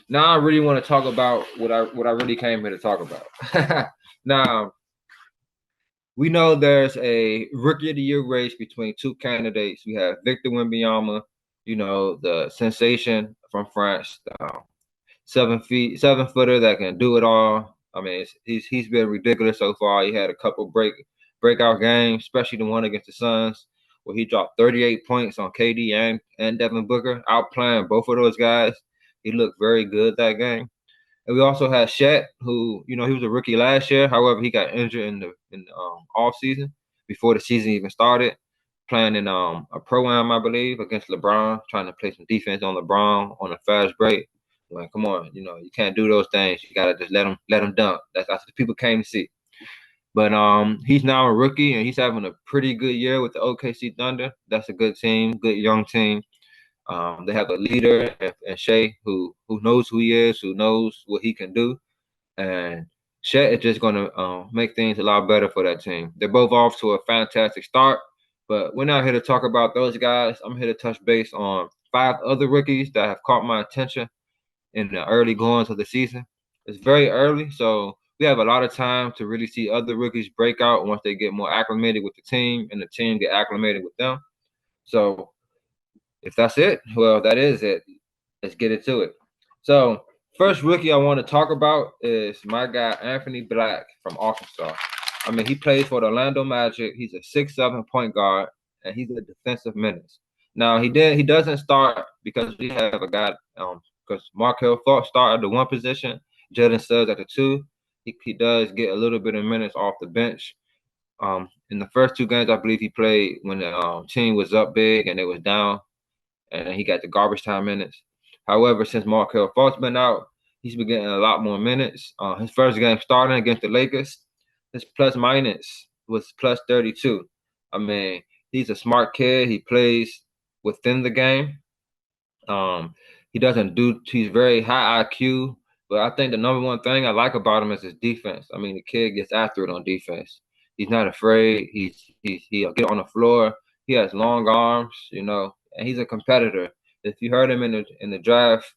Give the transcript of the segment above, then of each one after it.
Now I really want to talk about what I really came here to talk about. Now we know there's a rookie of the year race between two candidates. We have Victor Wembanyama, the sensation from France, 7 feet, 7 footer that can do it all. I mean, he's been ridiculous so far. He had a couple breakout games, especially the one against the Suns, where he dropped 38 points on KD and Devin Booker, outplaying both of those guys. He looked very good that game. And we also had Chet, who he was a rookie last year. However, he got injured in the off season before the season even started, playing in a pro-am, I believe, against LeBron, trying to play some defense on LeBron on a fast break. Like, come on, you can't do those things. You gotta just let him dunk. That's what people came to see. But he's now a rookie and he's having a pretty good year with the OKC Thunder. That's a good team, good young team. They have a leader and Shea who knows who he is, who knows what he can do, and Chet is just going to make things a lot better for that team. They're both off to a fantastic start, but we're not here to talk about those guys. I'm here to touch base on 5 other rookies that have caught my attention in the early goings of the season. It's very early, so we have a lot of time to really see other rookies break out once they get more acclimated with the team and the team get acclimated with them. So if that's it, well, that is it. Let's get into it. So, first rookie I want to talk about is my guy Anthony Black from Arkansas. I mean, he plays for the Orlando Magic. He's a 6'7" point guard, and he's a defensive menace. Now he doesn't start because we have a guy because Markel Fultz started the one position, Jalen Suggs at the two. He does get a little bit of minutes off the bench. In the first 2 games, I believe he played when the team was up big and it was down, and he got the garbage time minutes. However, since Markel Fultz been out, he's been getting a lot more minutes. His first game starting against the Lakers, his plus minus was plus 32. I mean, he's a smart kid. He plays within the game. He doesn't do. He's very high IQ, but I think the number one thing I like about him is his defense. I mean, the kid gets after it on defense. He's not afraid. He'll get on the floor. He has long arms, and he's a competitor. If you heard him in the draft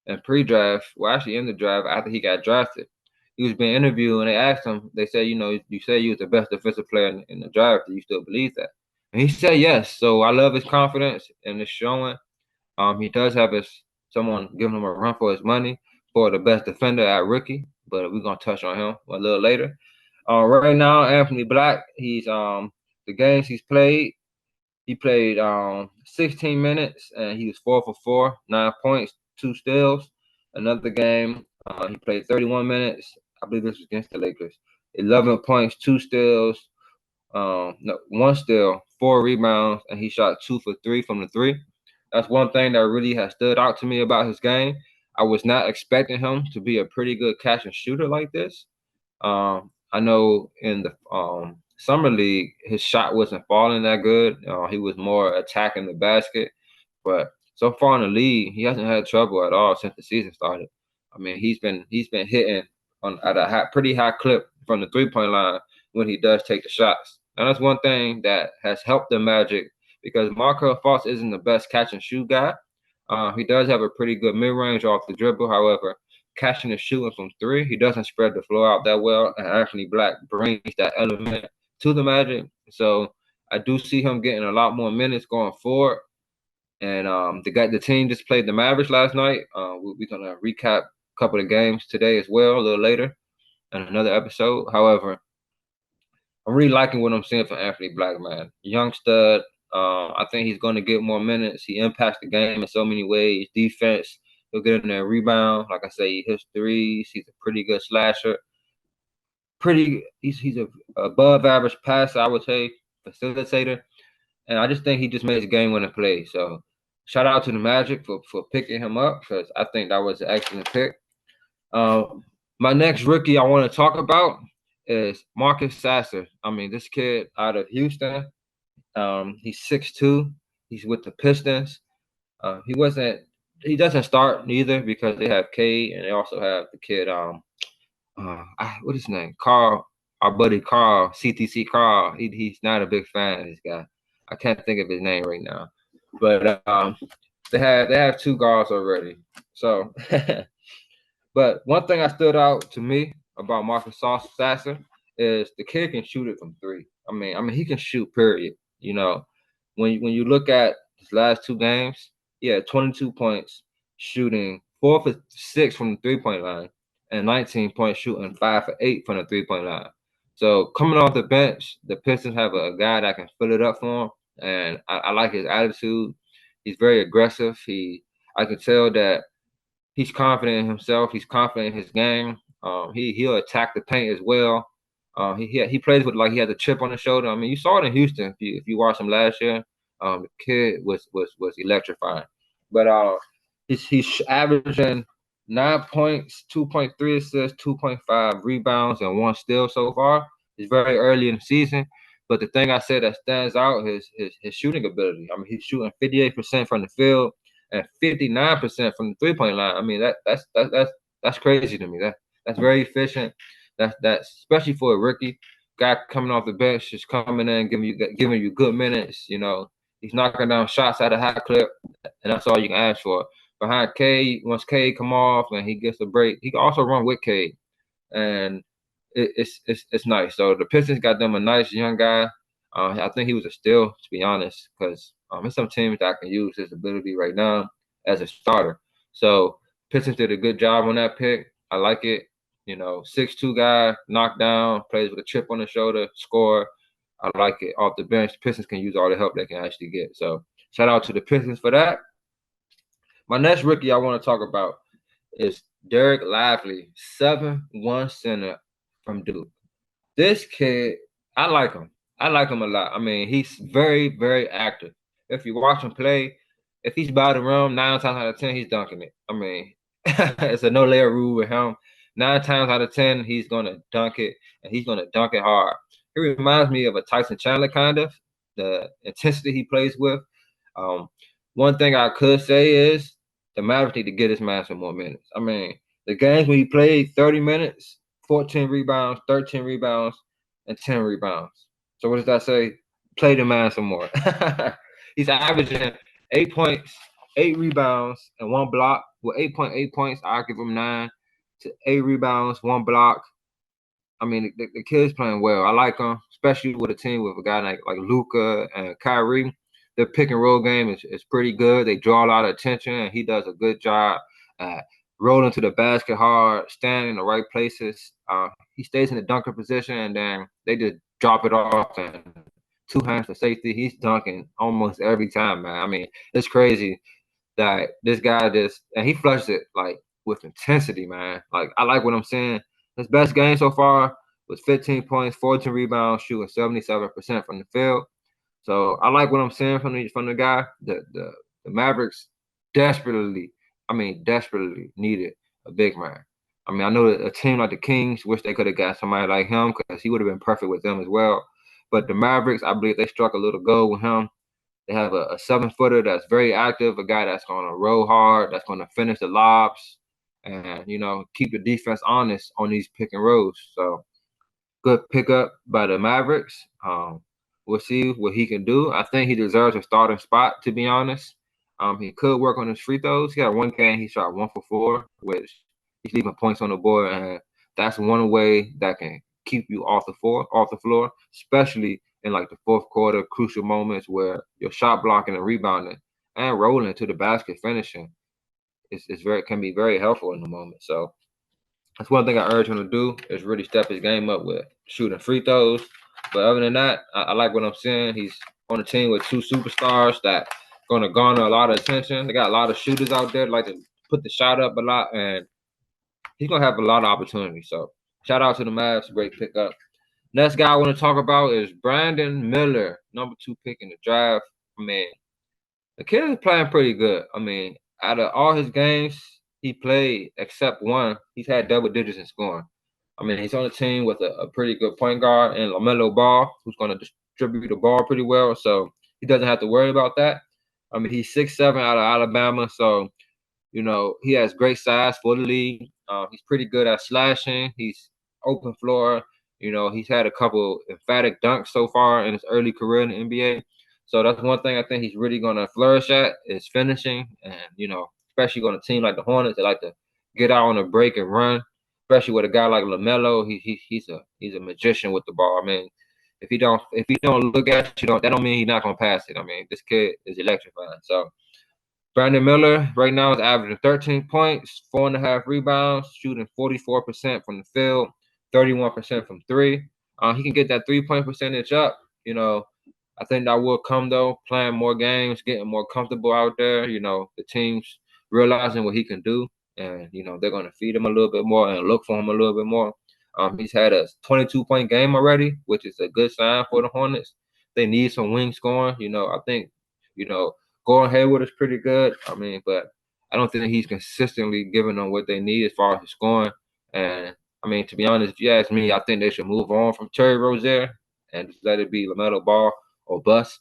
and pre-draft, well, actually in the draft after he got drafted, he was being interviewed and they asked him. They said, you say you was the best defensive player in the draft. Do you still believe that? And he said yes. So I love his confidence and it's showing. He does have someone giving him a run for his money for the best defender at rookie, but we're gonna touch on him a little later. Right now, Anthony Black, he's the games he's played. He played 16 minutes and he was 4 for 4, 9 points, 2 steals. Another game, he played 31 minutes. I believe this was against the Lakers. 11 points, 2 steals, no, 1 steal, 4 rebounds, and he shot 2 for 3 from the three. That's one thing that really has stood out to me about his game. I was not expecting him to be a pretty good catch and shooter like this. I know in the summer league, his shot wasn't falling that good. He was more attacking the basket, but so far in the league, he hasn't had trouble at all since the season started. I mean, he's been hitting on at a pretty high clip from the 3-point line when he does take the shots. And that's one thing that has helped the Magic because Markel Fultz isn't the best catch and shoot guy. He does have a pretty good mid range off the dribble. However, catching and shooting from three, he doesn't spread the floor out that well. And Anthony Black brings that element to the Magic. So I do see him getting a lot more minutes going forward. And the team just played the Mavericks last night. We're gonna recap a couple of games today as well, a little later in another episode. However, I'm really liking what I'm seeing from Anthony Black, man. Young stud. I think he's going to get more minutes. He impacts the game in so many ways. Defense, he'll get in there and rebound. Like I say, he hits threes. He's a pretty good slasher. He's a above average passer, I would say, facilitator. And I just think he just makes game winning plays. So shout out to the Magic for picking him up because I think that was an excellent pick. My next rookie I want to talk about is Marcus Sasser. I mean, this kid out of Houston. He's 6'2". He's with the Pistons. He doesn't start neither because they have Cade and they also have the kid. What is his name? Carl, our buddy Carl, CTC Carl. He's not a big fan of this guy. I can't think of his name right now, but they have 2 guards already. So But one thing that stood out to me about Marcus Sasser is the kid can shoot it from three. I mean, he can shoot. Period. You know, when you look at his last two games, he had 22 points, shooting 4 for 6 from the 3-point line, and 19 points shooting 5 for 8 from the 3-point line. So coming off the bench, the Pistons have a guy that can fill it up for him, and I like his attitude. He's very aggressive. I can tell that he's confident in himself. He's confident in his game. He'll attack the paint as well. He plays with like he has a chip on his shoulder. I mean, you saw it in Houston. If you watched him last year, the kid was electrifying. But he's averaging 9 points, 2.3 assists, 2.5 rebounds, and one steal so far. It's very early in the season. But the thing I said that stands out is his shooting ability. I mean, he's shooting 58% from the field and 59% from the 3-point line. I mean, that's crazy to me. That's very efficient. That's especially for a rookie guy coming off the bench, just coming in, giving you good minutes. You know, he's knocking down shots at a high clip, and that's all you can ask for. Behind Cade, once Cade come off and he gets a break, he can also run with Cade, and it's nice. So the Pistons got them a nice young guy. I think he was a steal, to be honest, because there's some teams that can use his ability right now as a starter. So Pistons did a good job on that pick. I like it. You know, 6'2" guy, knockdown, plays with a chip on the shoulder, score. I like it. Off the bench, Pistons can use all the help they can actually get. So shout out to the Pistons for that. My next rookie I want to talk about is Derek Lively, 7'1" center from Duke. This kid, I like him. I like him a lot. I mean, he's very, very active. If you watch him play, if he's by the rim, 9 times out of 10, he's dunking it. I mean, it's a no layer rule with him. 9 times out of 10, he's gonna dunk it, and he's gonna dunk it hard. He reminds me of a Tyson Chandler kind of, the intensity he plays with. Um, One thing I could say is the Mavericks need to get this man some more minutes. I mean, the games when he played 30 minutes, 14 rebounds, 13 rebounds, and 10 rebounds. So what does that say? Play the man some more. He's averaging 8 points, 8 rebounds, and one block. With 8.8 points, I'll give him 9 to 8 rebounds, one block. I mean, the kid's playing well. I like him, especially with a team with a guy like Luka and Kyrie. Their pick and roll game is pretty good. They draw a lot of attention, and he does a good job at rolling to the basket hard, standing in the right places. He stays in the dunker position, and then they just drop it off and two hands for safety. He's dunking almost every time, man. I mean, it's crazy that this guy just and he flushed it like with intensity, man. Like I like what I'm saying. His best game so far was 15 points, 14 rebounds, shooting 77% from the field. So I like what I'm saying from the guy. The Mavericks desperately, desperately needed a big man. I mean, I know that a team like the Kings wish they could have got somebody like him because he would have been perfect with them as well. But the Mavericks, I believe they struck a little gold with him. They have a 7-footer that's very active, a guy that's going to roll hard, that's going to finish the lobs, and keep the defense honest on these pick and rolls. So good pickup by the Mavericks. We'll see what he can do. I think he deserves a starting spot, to be honest. He could work on his free throws. He had one game he shot 1 for 4, which he's leaving points on the board, and that's one way that can keep you off the floor, especially in like the fourth quarter, crucial moments where your shot blocking and rebounding and rolling to the basket finishing can be very helpful in the moment. So that's one thing I urge him to do is really step his game up with shooting free throws. But other than that, I like what I'm seeing. He's on a team with two superstars that going to garner a lot of attention. They got a lot of shooters out there that like to put the shot up a lot, and he's going to have a lot of opportunities. So shout out to the Mavs. Great pickup. Next guy I want to talk about is Brandon Miller, number 2 pick in the draft. I mean, the kid is playing pretty good. I mean, out of all his games he played, except one, he's had double digits in scoring. I mean, he's on a team with a pretty good point guard and LaMelo Ball, who's going to distribute the ball pretty well. So he doesn't have to worry about that. I mean, he's 6'7" out of Alabama. So, he has great size for the league. He's pretty good at slashing. He's open floor. He's had a couple emphatic dunks so far in his early career in the NBA. So that's one thing I think he's really going to flourish at is finishing. And, especially on a team like the Hornets, they like to get out on a break and run, especially with a guy like LaMelo. He's a magician with the ball. I mean, if he don't look at you, that don't mean he's not gonna pass it. I mean, this kid is electrifying. So Brandon Miller right now is averaging 13 points, 4.5 rebounds, shooting 44% from the field, 31% from three. He can get that 3-point percentage up. I think that will come though, playing more games, getting more comfortable out there. The teams realizing what he can do, and they're going to feed him a little bit more and look for him a little bit more. He's had a 22-point game already, which is a good sign for the Hornets. They need some wing scoring. I think Gordon Hayward is pretty good. I mean, but I don't think he's consistently giving them what they need as far as the scoring. And I mean, to be honest, if you ask me, I think they should move on from Terry Rozier and just let it be LaMelo Ball or bust.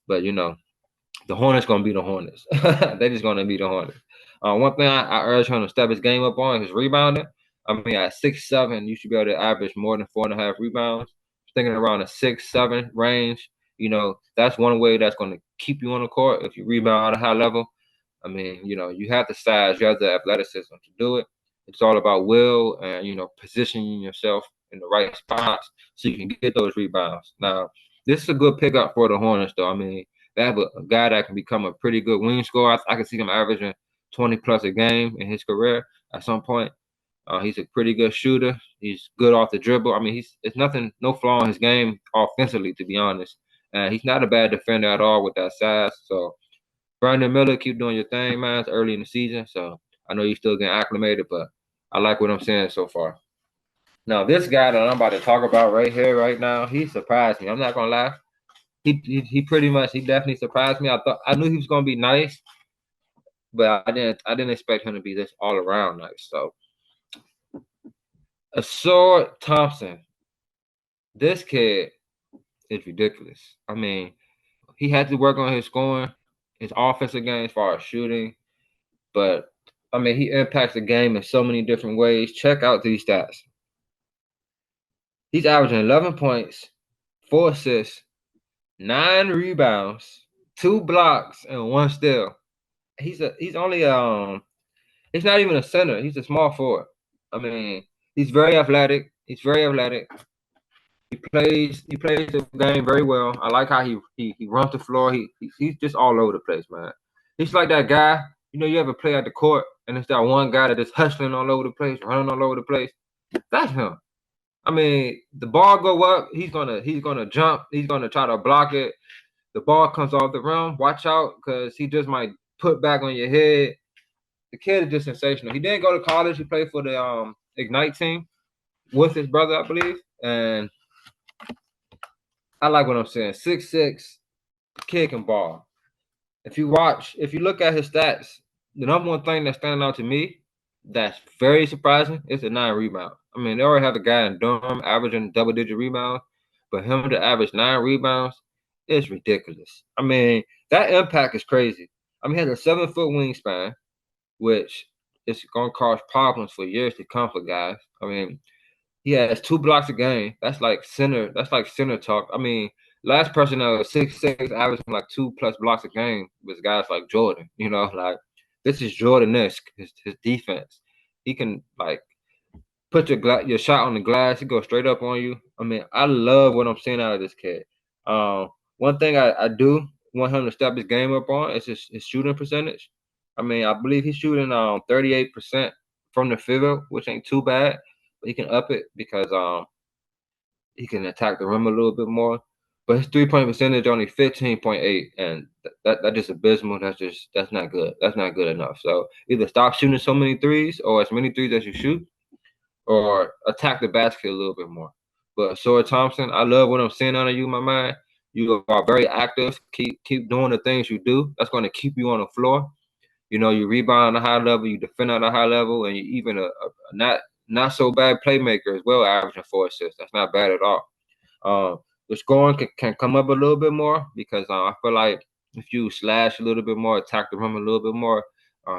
But the Hornets gonna be the Hornets. They're just gonna be the Hornets. One thing I urge him to step his game up on is rebounding. I mean, at 6'7", you should be able to average more than 4.5 rebounds. Thinking around a 6'7" range, that's one way that's going to keep you on the court if you rebound at a high level. I mean, you have the size, you have the athleticism to do it. It's all about will and positioning yourself in the right spots so you can get those rebounds. Now, this is a good pickup for the Hornets, though. I mean, they have a guy that can become a pretty good wing scorer. I can see him averaging 20 plus a game in his career at some point. He's a pretty good shooter. He's good off the dribble. I mean, it's nothing, no flaw in his game offensively, to be honest. And he's not a bad defender at all with that size. So, Brandon Miller, keep doing your thing, man. It's early in the season, so I know you're still getting acclimated, but I like what I'm seeing so far. Now, this guy that I'm about to talk about right here, right now, he surprised me. I'm not gonna lie. He definitely surprised me. I knew he was gonna be nice, but I didn't expect him to be this all around nice. So Asor Thompson, this kid is ridiculous. I mean, he had to work on his scoring, his offensive game as far as shooting, but I mean, he impacts the game in so many different ways. Check out these stats. He's averaging 11 points, 4 assists, 9 rebounds, 2 blocks, and 1 steal. He's not even a center. He's a small forward. I mean, he's very athletic. He plays the game very well. I like how he runs the floor. He's just all over the place, man. He's like that guy. You ever play at the court and it's that one guy that is hustling all over the place, running all over the place. That's him. I mean, the ball go up, he's gonna jump, he's gonna try to block it. The ball comes off the rim. Watch out, because he just might put back on your head. The kid is just sensational. He didn't go to college. He played for the Ignite team with his brother, I believe. And I like what I'm saying. 6'6", kid can ball. If you look at his stats, the number one thing that's standing out to me that's very surprising is the 9 rebound. I mean, they already have a guy in Durham averaging double-digit rebounds, but him to average 9 rebounds is ridiculous. I mean, that impact is crazy. I mean, he has a 7-foot wingspan, which is going to cause problems for years to come for guys. I mean, he has 2 blocks a game. That's like center talk. I mean, last person that was 6'6", averaging like 2+ blocks a game was guys like Jordan. Like this is Jordan-esque. His defense. He can like put your shot on the glass. He goes straight up on you. I mean, I love what I'm seeing out of this kid. One thing I do want him to step his game up on is his shooting percentage. I mean, I believe he's shooting 38% from the field, which ain't too bad. But he can up it because he can attack the rim a little bit more. But his 3-point percentage only 15.8, and that's just abysmal. That's not good. That's not good enough. So either stop shooting so many threes, or as many threes as you shoot, or attack the basket a little bit more. But Sora Thompson, I love what I'm seeing out of you, my man. You are very active. Keep doing the things you do. That's going to keep you on the floor. You rebound at a high level, you defend at a high level, and you even a not so bad playmaker as well, averaging 4 assists. That's not bad at all. The scoring can come up a little bit more because I feel like if you slash a little bit more, attack the rim a little bit more,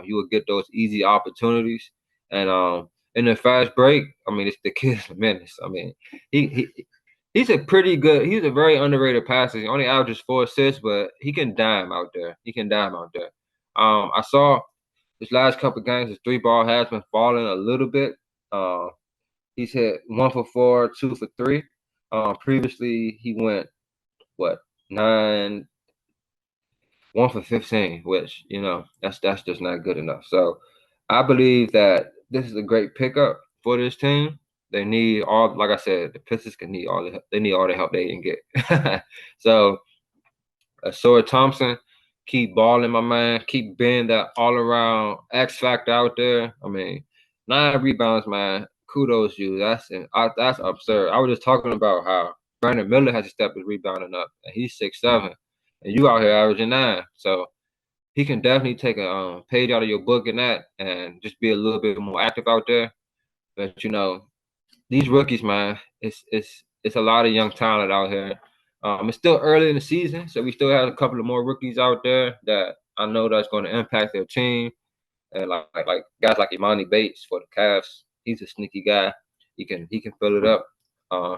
you will get those easy opportunities. And in the fast break, I mean, the kid's a menace. I mean, he's a very underrated passer. He only averages 4 assists, but he can dime out there. I saw His last couple games, his 3-ball has been falling a little bit. He's hit 1 for 4, 2 for 3. Previously, he went, 9, 1 for 15, which, that's just not good enough. So I believe that this is a great pickup for this team. They need all, like I said, the Pistons need all the help they can get. So Sawyer Thompson, keep balling, my man. Keep being that all-around X factor out there. I mean, 9 rebounds, man. Kudos you. That's absurd. I was just talking about how Brandon Miller has to step his rebounding up, and he's 6'7", and you out here averaging 9. So he can definitely take a page out of your book in that, and just be a little bit more active out there. But these rookies, man, it's a lot of young talent out here. It's still early in the season, so we still have a couple of more rookies out there that I know that's going to impact their team. And like guys like Imani Bates for the Cavs, he's a sneaky guy. He can fill it up.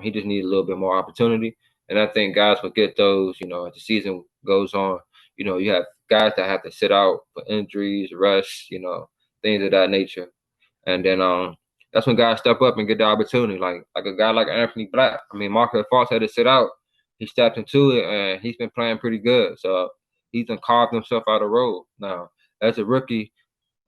He just needs a little bit more opportunity. And I think guys will get those, as the season goes on. You have guys that have to sit out for injuries, rest, things of that nature. And then that's when guys step up and get the opportunity. Like a guy like Anthony Black. I mean, Marcus Fultz had to sit out. He stepped into it, and he's been playing pretty good. So he's done carved himself out of the role. Now, as a rookie,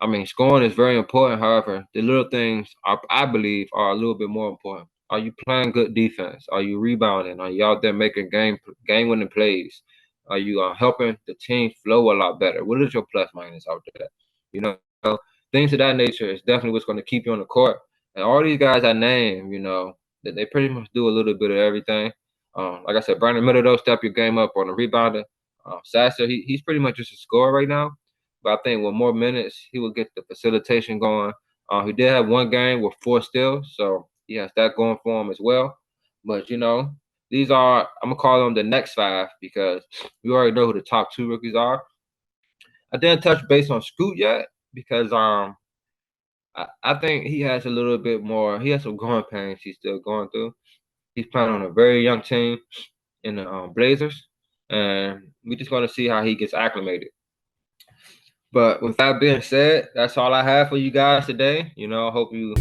I mean, scoring is very important. However, the little things, I believe, are a little bit more important. Are you playing good defense? Are you rebounding? Are you out there making game-winning plays? Are you helping the team flow a lot better? What is your plus minus out there? Things of that nature is definitely what's going to keep you on the court. And all these guys I named, that they pretty much do a little bit of everything. Like I said, Brandon Miller, though, step your game up on the rebounder. Sasser, he's pretty much just a scorer right now. But I think with more minutes, he will get the facilitation going. He did have one game with 4 steals, so he has that going for him as well. But, these are, I'm going to call them the next 5 because we already know who the top 2 rookies are. I didn't touch base on Scoot yet because I think he has a little bit more. He has some growing pains he's still going through. He's playing on a very young team in the Blazers, and we're just going to see how he gets acclimated. But with that being said, that's all I have for you guys today. I hope you.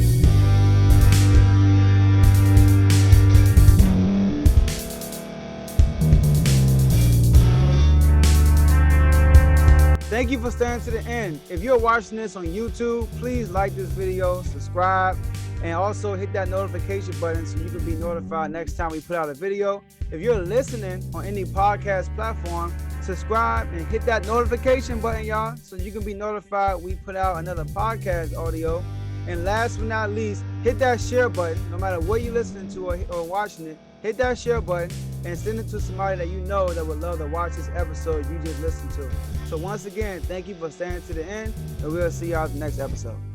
Thank you for staying to the end. If you're watching this on YouTube, please like this video, subscribe, and also hit that notification button so you can be notified next time we put out a video. If you're listening on any podcast platform, subscribe and hit that notification button, y'all, so you can be notified we put out another podcast audio. And last but not least, hit that share button. No matter what you're listening to or watching it, hit that share button and send it to somebody that you know that would love to watch this episode you just listened to. So once again, thank you for staying to the end, and we'll see y'all in the next episode.